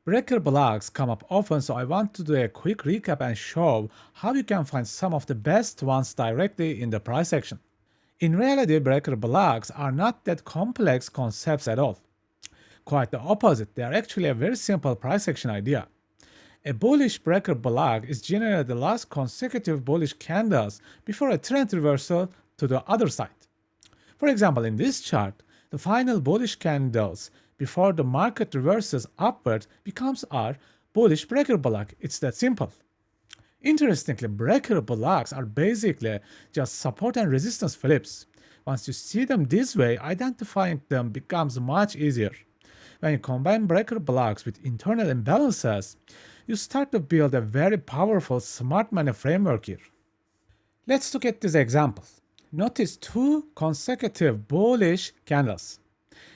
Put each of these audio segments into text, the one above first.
Breaker blocks come up often, so I want to do a quick recap and show how you can find some of the best ones directly in the price action. In reality, breaker blocks are not that complex concepts at all. Quite the opposite, they are actually a very simple price action idea. A bullish breaker block is generally the last consecutive bullish candles before a trend reversal to the other side. For example, in this chart, the final bullish candles before the market reverses upward becomes our bullish breaker block. It's that simple. Interestingly, breaker blocks are basically just support and resistance flips. Once you see them this way, identifying them becomes much easier. When you combine breaker blocks with internal imbalances, you start to build a very powerful smart money framework here. Let's look at this example. Notice two consecutive bullish candles.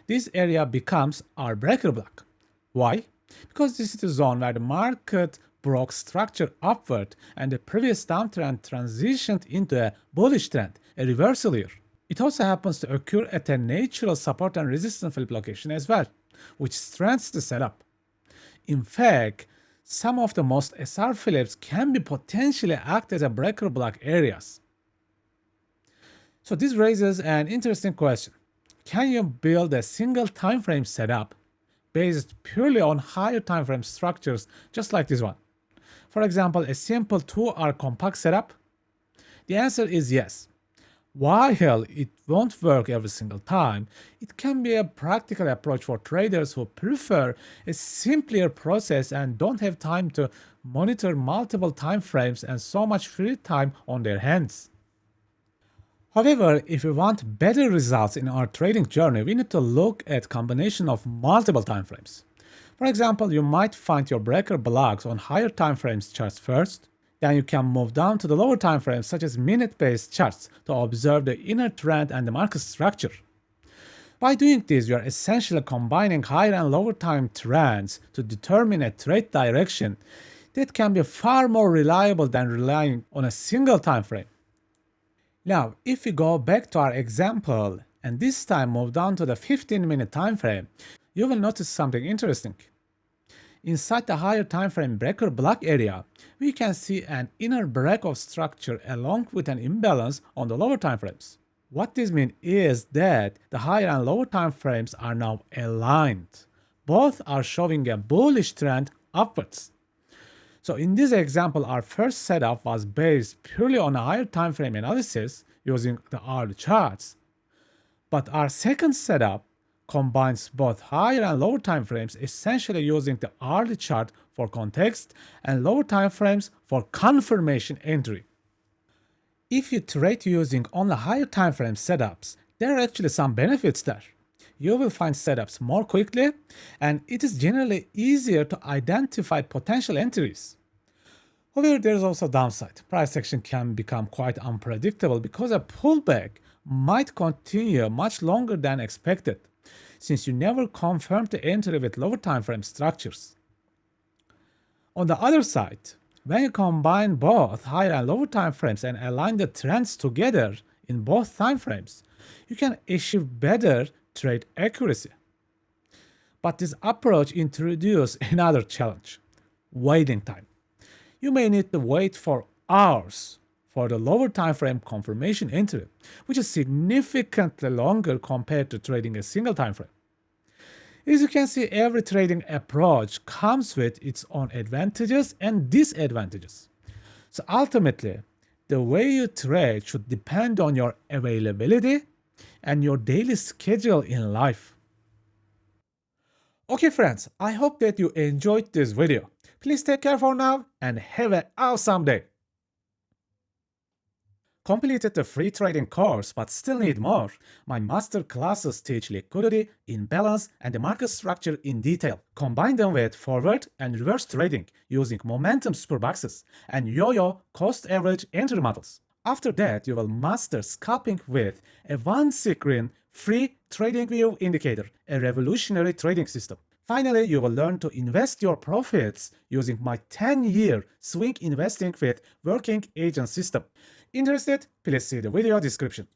This area becomes our breaker block. Why? Because this is the zone where the market broke structure upward and the previous downtrend transitioned into a bullish trend, a reversal here. It also happens to occur at a natural support and resistance flip location as well, which strengthens the setup. In fact, some of the most SR flips can be potentially act as a breaker block areas. So this raises an interesting question. Can you build a single time frame setup based purely on higher time frame structures just like this one? For example, a simple 2-hour compact setup? The answer is yes. While it won't work every single time, it can be a practical approach for traders who prefer a simpler process and don't have time to monitor multiple time frames and so much free time on their hands. However, if we want better results in our trading journey, we need to look at combination of multiple time frames. For example, you might find your breaker blocks on higher time frames charts first. Then you can move down to the lower time frames such as minute-based charts to observe the inner trend and the market structure. By doing this, you are essentially combining higher and lower time trends to determine a trade direction that can be far more reliable than relying on a single time frame. Now, if we go back to our example and this time move down to the 15-minute time frame, you will notice something interesting. Inside the higher time frame breaker block area, we can see an inner break of structure along with an imbalance on the lower time frames. What this means is that the higher and lower time frames are now aligned. Both are showing a bullish trend upwards. So in this example, our first setup was based purely on a higher time frame analysis using the hourly charts. But our second setup combines both higher and lower time frames, essentially using the hourly chart for context and lower time frames for confirmation entry. If you trade using only higher time frame setups, there are actually some benefits there. You will find setups more quickly, and it is generally easier to identify potential entries. However, there is also a downside. Price action can become quite unpredictable because a pullback might continue much longer than expected, since you never confirm the entry with lower time frame structures. On the other side, when you combine both higher and lower time frames and align the trends together in both time frames, you can achieve better trade accuracy. But this approach introduces another challenge: waiting time. You may need to wait for hours for the lower time frame confirmation entry, which is significantly longer compared to trading a single time frame. As you can see, every trading approach comes with its own advantages and disadvantages. So ultimately, the way you trade should depend on your availability and your daily schedule in life. Okay friends, I hope that you enjoyed this video. Please take care for now and have an awesome day. Completed the free trading course but still need more? My master classes teach liquidity, imbalance, and the market structure in detail. Combine them with forward and reverse trading using momentum superboxes and yo-yo cost average entry models. After that, you will master scalping with a one-screen free TradingView indicator, a revolutionary trading system. Finally, you will learn to invest your profits using my 10-year swing investing with working agent system. Interested? Please see the video description.